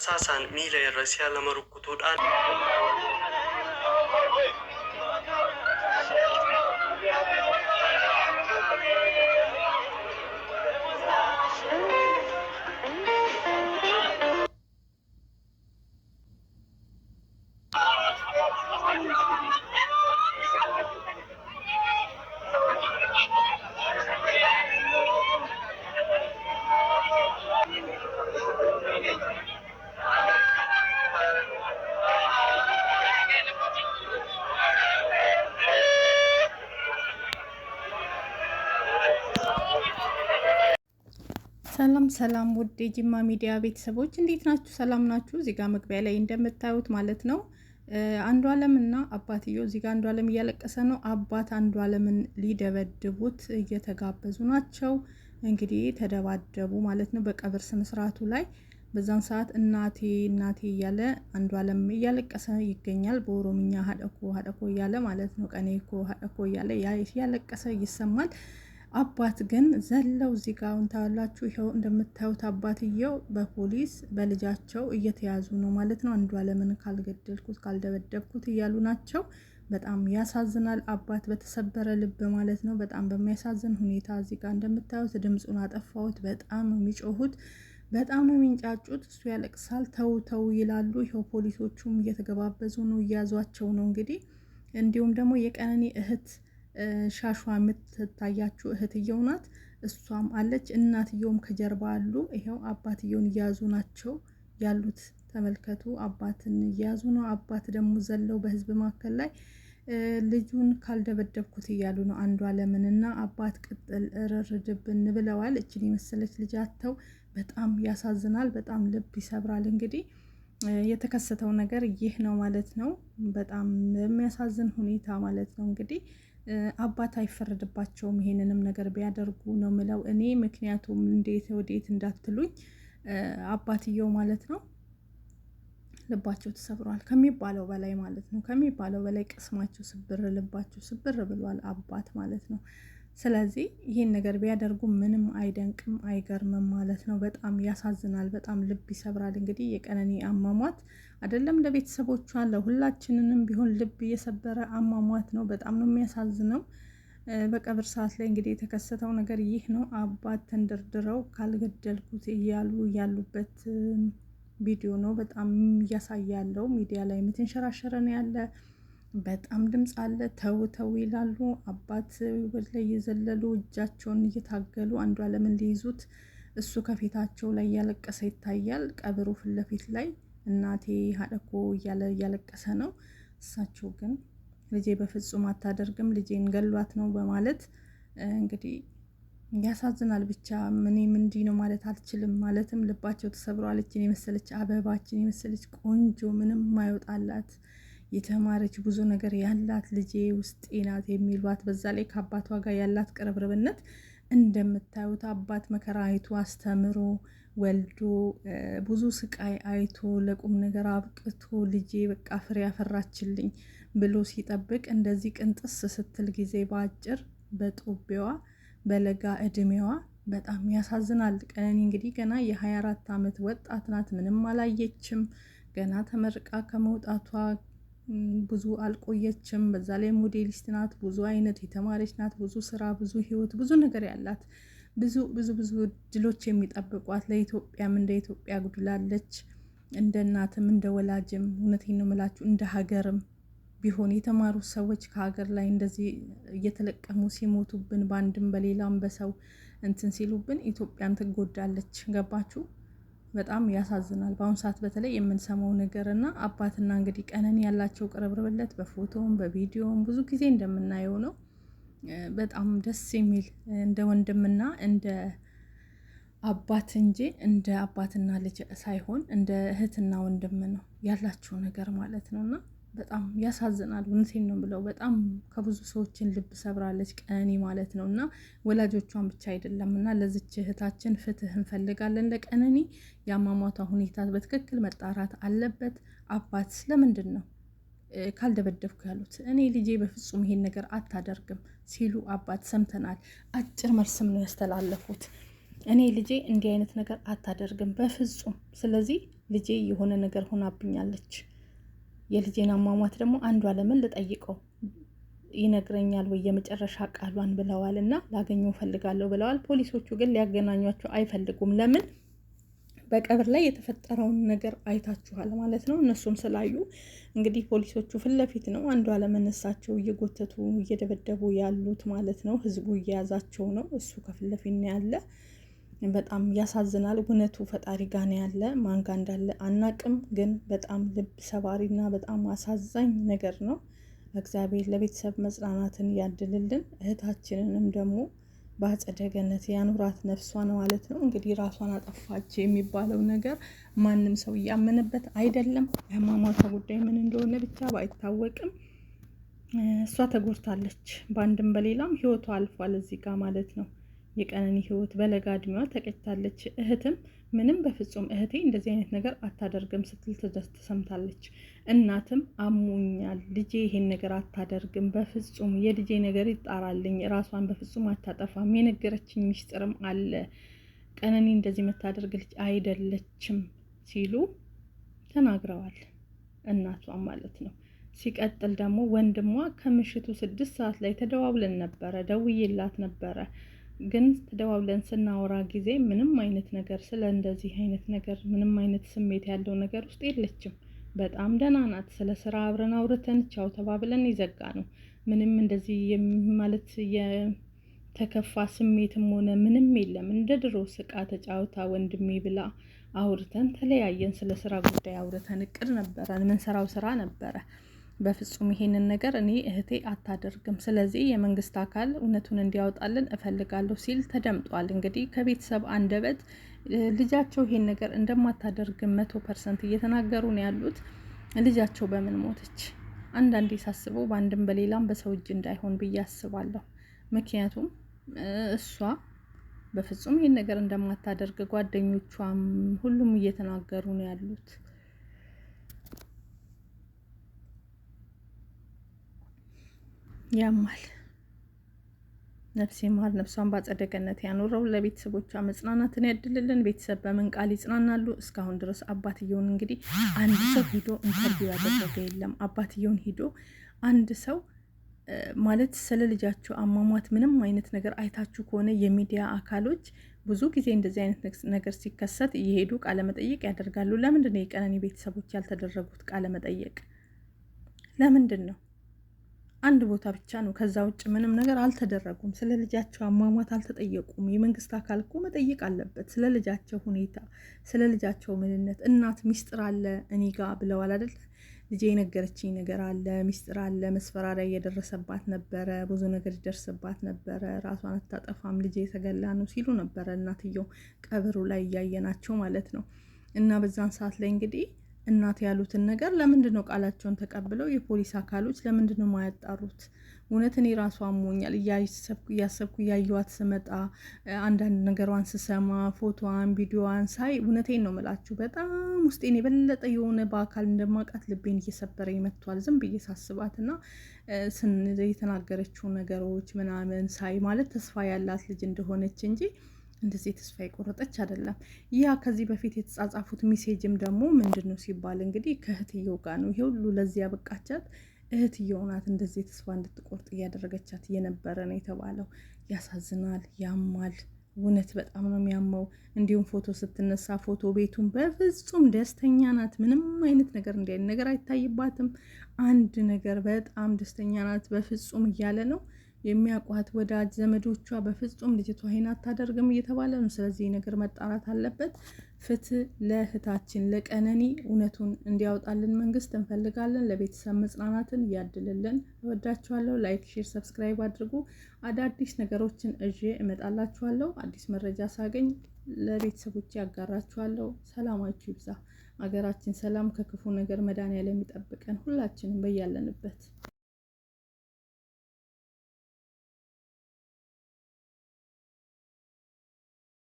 rassaasaan miila irra si'a lama rukkutuudhaan ሰላም ሰላም ውድ የጂማ ሚዲያ ቤተሰቦች እንዴት ናችሁ? ሰላም ናችሁ? እዚህ ጋር መግቢያ ላይ እንደምታዩት ማለት ነው አንዷለም እና አባትየው እዚህ ጋር አንዷለም እያለቀሰ ነው። አባት አንዷለምን ሊደበድቡት እየተጋበዙ ናቸው። እንግዲህ ተደባደቡ ማለት ነው በቀብር ስነ ስርዓቱ ላይ። በዛን ሰዓት እናቴ እናቴ እያለ አንዷለም እያለቀሰ ይገኛል። በኦሮምኛ ሀደኮ ሀደኮ እያለ ማለት ነው። ቀኔኮ ሀደኮ እያለ ያለቀሰ ይሰማል። አባት ግን ዘለው እዚህ ጋር ታላችሁ ይሄው እንደምታዩት አባትየው በፖሊስ በልጃቸው እየተያዙ ነው ማለት ነው። አንዷለምን ካልገደልኩት ካልደበደብኩት እያሉ ናቸው። በጣም ያሳዝናል። አባት በተሰበረ ልብ ማለት ነው። በጣም በሚያሳዝን ሁኔታ እዚህ ጋር እንደምታዩት ድምጹን አጠፋውት። በጣም የሚጮሁት በጣም የሚንጫጩት። እሱ ያለቅሳል፣ ተው ተው ይላሉ። ይሄው ፖሊሶቹም እየተገባበዙ ነው፣ እያዟቸው ነው እንግዲህ። እንዲሁም ደግሞ የቀነኒ እህት ሻሿ የምትታያችሁ እህትየው ናት። እሷም አለች። እናትየውም ከጀርባ አሉ። ይሄው አባትየውን እያዙ ናቸው ያሉት። ተመልከቱ፣ አባትን እያዙ ነው። አባት ደግሞ ዘለው በህዝብ መካከል ላይ ልጁን ካልደበደብኩት እያሉ ነው። አንዷለምንና አባት ቅጥል እርርድብን ብለዋል። እችን የመሰለች ልጃቸው በጣም ያሳዝናል። በጣም ልብ ይሰብራል። እንግዲህ የተከሰተው ነገር ይህ ነው ማለት ነው። በጣም የሚያሳዝን ሁኔታ ማለት ነው። እንግዲህ አባት አይፈረድባቸውም ይሄንንም ነገር ቢያደርጉ ነው ምለው እኔ። ምክንያቱም እንዴት ወዴት እንዳትሉኝ አባትየው ማለት ነው ልባቸው ተሰብሯል ከሚባለው በላይ ማለት ነው። ከሚባለው በላይ ቅስማቸው ስብር፣ ልባቸው ስብር ብሏል አባት ማለት ነው። ስለዚህ ይሄን ነገር ቢያደርጉ ምንም አይደንቅም አይገርምም ማለት ነው። በጣም ያሳዝናል። በጣም ልብ ይሰብራል። እንግዲህ የቀነኒ አሟሟት አይደለም ለቤተሰቦቿ ለሁላችንንም ቢሆን ልብ የሰበረ አሟሟት ነው። በጣም ነው የሚያሳዝነው። በቀብር ሰዓት ላይ እንግዲህ የተከሰተው ነገር ይህ ነው። አባት ተንደርድረው ካልገደልኩት እያሉ ያሉበት ቪዲዮ ነው። በጣም እያሳየ ያለው ሚዲያ ላይ የምትንሸራሸረ ነው ያለ። በጣም ድምጽ አለ። ተው ተው ይላሉ። አባት ወደ ላይ የዘለሉ እጃቸውን እየታገሉ አንዷለምን ሊይዙት፣ እሱ ከፊታቸው ላይ እያለቀሰ ይታያል። ቀብሩ ፊት ለፊት ላይ እናቴ ሀደኮ እያለ እያለቀሰ ነው። እሳቸው ግን ልጄ በፍጹም አታደርግም፣ ልጄን ገሏት ነው በማለት እንግዲህ ያሳዝናል። ብቻ ምንም እንዲህ ነው ማለት አልችልም። ማለትም ልባቸው ተሰብሯል። እችን የመሰለች አበባችን የመሰለች ቆንጆ ምንም ማይወጣላት የተማረች ብዙ ነገር ያላት ልጄ ውስጤ ናት የሚሏት፣ በዛ ላይ ከአባቷ ጋር ያላት ቅርብርብነት እንደምታዩት አባት መከራ አይቶ አስተምሮ ወልዶ ብዙ ስቃይ አይቶ ለቁም ነገር አብቅቶ ልጄ በቃ ፍሬ ያፈራችልኝ ብሎ ሲጠብቅ እንደዚህ ቅንጥስ ስትል ጊዜ በአጭር በጦቢያዋ በለጋ እድሜዋ በጣም ያሳዝናል። ቀነኒ እንግዲህ ገና የ24 ዓመት ወጣት ናት። ምንም አላየችም። ገና ተመርቃ ከመውጣቷ ብዙ አልቆየችም። በዛ ላይ ሞዴሊስት ናት። ብዙ አይነት የተማረች ናት። ብዙ ስራ፣ ብዙ ህይወት፣ ብዙ ነገር ያላት ብዙ ብዙ ብዙ ድሎች የሚጠብቋት ለኢትዮጵያም እንደ ኢትዮጵያ ጉድላለች። እንደ እናትም እንደ ወላጅም እውነቴን ነው የምላችሁ እንደ ሀገርም ቢሆን የተማሩ ሰዎች ከሀገር ላይ እንደዚህ እየተለቀሙ ሲሞቱብን በአንድም በሌላም በሰው እንትን ሲሉብን ኢትዮጵያም ትጎዳለች። ገባችሁ? በጣም ያሳዝናል። በአሁኑ ሰዓት በተለይ የምንሰማው ነገር እና አባትና እንግዲህ ቀነኒ ያላቸው ቅርብርብለት በፎቶም በቪዲዮም ብዙ ጊዜ እንደምናየው ነው። በጣም ደስ የሚል እንደ ወንድምና እንደ አባት እንጂ እንደ አባትና ልጅ ሳይሆን እንደ እህትና ወንድም ነው ያላቸው ነገር ማለት ነውና በጣም ያሳዝናል። እውነቴን ነው ብለው በጣም ከብዙ ሰዎችን ልብ ሰብራለች ቀነኒ ማለት ነውና ወላጆቿን ብቻ አይደለምና ለዚች እህታችን ፍትህ እንፈልጋለን። ለቀነኒ የአሟሟቷ ሁኔታ በትክክል መጣራት አለበት። አባት ለምንድን ነው ካልደበደብኩ ያሉት? እኔ ልጄ በፍጹም ይሄን ነገር አታደርግም ሲሉ አባት ሰምተናል። አጭር መልስም ነው ያስተላለፉት። እኔ ልጄ እንዲህ አይነት ነገር አታደርግም በፍጹም። ስለዚህ ልጄ የሆነ ነገር ሆናብኛለች፣ የልጄን አሟሟት ደግሞ አንዷለምን ልጠይቀው ይነግረኛል ወይ የመጨረሻ ቃሏን ብለዋል እና ላገኘው ፈልጋለሁ ብለዋል። ፖሊሶቹ ግን ሊያገናኟቸው አይፈልጉም። ለምን? በቀብር ላይ የተፈጠረውን ነገር አይታችኋል ማለት ነው። እነሱም ስላዩ እንግዲህ ፖሊሶቹ ፊት ለፊት ነው አንዷለምን እሳቸው እየጎተቱ እየደበደቡ ያሉት ማለት ነው። ህዝቡ እየያዛቸው ነው። እሱ ከፊት ለፊት ነው ያለ። በጣም ያሳዝናል። እውነቱ ፈጣሪ ጋር ነው ያለ። ማን ጋር እንዳለ አናቅም። ግን በጣም ልብ ሰባሪና በጣም አሳዛኝ ነገር ነው። እግዚአብሔር ለቤተሰብ መጽናናትን ያድልልን። እህታችንንም ደግሞ በአጸደ ገነት ያኑራት ነፍሷን ማለት ነው። እንግዲህ ራሷን አጠፋች የሚባለው ነገር ማንም ሰው እያመነበት አይደለም። የሃይማኖቷ ጉዳይ ምን እንደሆነ ብቻ ባይታወቅም እሷ ተጎድታለች። በአንድም በሌላም ህይወቷ አልፏል እዚህ ጋር ማለት ነው። የቀነኒ ህይወት በለጋ እድሜዋ ተቀጭታለች። እህትም ምንም በፍጹም እህቴ እንደዚህ አይነት ነገር አታደርግም ስትል ተሰምታለች። እናትም አሞኛል፣ ልጄ ይሄን ነገር አታደርግም፣ በፍጹም የልጄ ነገር ይጣራልኝ፣ ራሷን በፍጹም አታጠፋም፣ የነገረችኝ ሚስጥርም አለ፣ ቀነኒ እንደዚህ የምታደርግ ልጅ አይደለችም ሲሉ ተናግረዋል። እናቷም ማለት ነው። ሲቀጥል ደግሞ ወንድሟ ከምሽቱ 6 ሰዓት ላይ ተደዋውለን ነበረ፣ ደውዬላት ነበረ ግን ተደዋውለን ስናወራ ጊዜ ምንም አይነት ነገር ስለ እንደዚህ አይነት ነገር ምንም አይነት ስሜት ያለው ነገር ውስጥ የለችም። በጣም ደህና ናት። ስለ ስራ አብረን አውርተን ቻው ተባብለን ይዘጋ ነው። ምንም እንደዚህ ማለት የተከፋ ስሜትም ሆነ ምንም የለም። እንደ ድሮ ስቃ ተጫውታ ወንድሜ ብላ አውርተን ተለያየን። ስለ ስራ ጉዳይ አውርተን እቅድ ነበረን፣ ምን ሰራው ስራ ነበረ። በፍጹም ይሄንን ነገር እኔ እህቴ አታደርግም፣ ስለዚህ የመንግስት አካል እውነቱን እንዲያወጣልን እፈልጋለሁ ሲል ተደምጧል። እንግዲህ ከቤተሰብ አንደበት ልጃቸው ይሄን ነገር እንደማታደርግ 100% እየተናገሩ ነው ያሉት። ልጃቸው በምን ሞተች? አንዳንዴ ሳስበው በአንድም በሌላም በሰው እጅ እንዳይሆን ብዬ አስባለሁ። ምክንያቱም እሷ በፍጹም ይሄን ነገር እንደማታደርግ ጓደኞቿም ሁሉም እየተናገሩ ነው ያሉት። ያማል። ነፍሴ ማር ነፍሷን ባጸደ ገነት ያኖረው። ለቤተሰቦቿ መጽናናትን ያድልልን። ቤተሰብ በምን ቃል ይጽናናሉ? እስካሁን ድረስ አባትየውን እንግዲህ አንድ ሰው ሂዶ ኢንተርቪው ያደረገ የለም። አባትየውን ሂዶ አንድ ሰው ማለት ስለ ልጃቸው አሟሟት ምንም አይነት ነገር አይታችሁ ከሆነ የሚዲያ አካሎች ብዙ ጊዜ እንደዚህ አይነት ነገር ሲከሰት እየሄዱ ቃለመጠየቅ ያደርጋሉ። ለምንድን ነው የቀነኒ ቤተሰቦች ያልተደረጉት ቃለመጠየቅ? ለምንድን ነው? አንድ ቦታ ብቻ ነው። ከዛ ውጭ ምንም ነገር አልተደረጉም። ስለ ልጃቸው አሟሟት አልተጠየቁም። የመንግስት አካል እኮ መጠየቅ አለበት ስለ ልጃቸው ሁኔታ፣ ስለ ልጃቸው ምንነት። እናት ሚስጥር አለ እኔ ጋ ብለዋል አይደል? ልጄ የነገረችኝ ነገር አለ፣ ሚስጥር አለ፣ መስፈራሪያ እየደረሰባት ነበረ፣ ብዙ ነገር ይደርስባት ነበረ፣ ራሷን አታጠፋም፣ ልጄ የተገላ ነው ሲሉ ነበረ እናትየው ቀብሩ ላይ እያየናቸው ማለት ነው። እና በዛን ሰዓት ላይ እንግዲህ እናት ያሉትን ነገር ለምንድን ነው ቃላቸውን ተቀብለው የፖሊስ አካሎች ለምንድን ነው ማያጣሩት? እውነት እኔ ራሷ አሞኛል እያሰብኩ እያየዋት ስመጣ አንዳንድ ነገሯን ስሰማ ፎቶዋን ቪዲዮዋን ሳይ እውነቴን ነው የምላችሁ በጣም ውስጤን የበለጠ የሆነ በአካል እንደማውቃት ልቤን እየሰበረኝ መጥቷል። ዝም ብዬ ሳስባት እና የተናገረችው ነገሮች ምናምን ሳይ ማለት ተስፋ ያላት ልጅ እንደሆነች እንጂ እንደዚህ ተስፋ የቆረጠች አይደለም። ያ ከዚህ በፊት የተጻጻፉት ሜሴጅም ደግሞ ምንድነው ሲባል እንግዲህ ከእህትየው ጋር ነው። ይሄ ሁሉ ለዚህ ያበቃቻት እህትየው ናት። እንደዚህ ተስፋ እንድትቆርጥ እያደረገቻት እየነበረ ነው የተባለው። ያሳዝናል፣ ያማል። እውነት በጣም ነው የሚያመው። እንዲሁም ፎቶ ስትነሳ ፎቶ ቤቱን በፍጹም ደስተኛ ናት። ምንም አይነት ነገር እንዲህ አይነት ነገር አይታይባትም። አንድ ነገር በጣም ደስተኛ ናት በፍጹም እያለ ነው የሚያውቋት ወዳጅ ዘመዶቿ በፍጹም ልጅቷ ይሄን አታደርግም እየተባለ ነው። ስለዚህ ነገር መጣራት አለበት። ፍትህ ለእህታችን ለቀነኒ እውነቱን እንዲያወጣልን መንግስት እንፈልጋለን። ለቤተሰብ መጽናናትን እያድልልን። እወዳችኋለሁ። ላይክ፣ ሼር፣ ሰብስክራይብ አድርጉ። አዳዲስ ነገሮችን እዤ እመጣላችኋለሁ። አዲስ መረጃ ሳገኝ ለቤተሰቦች ያጋራችኋለሁ። ሰላማችሁ ይብዛ። አገራችን ሰላም ከክፉ ነገር መድኃኒዓለም የሚጠብቀን ሁላችንም በያለንበት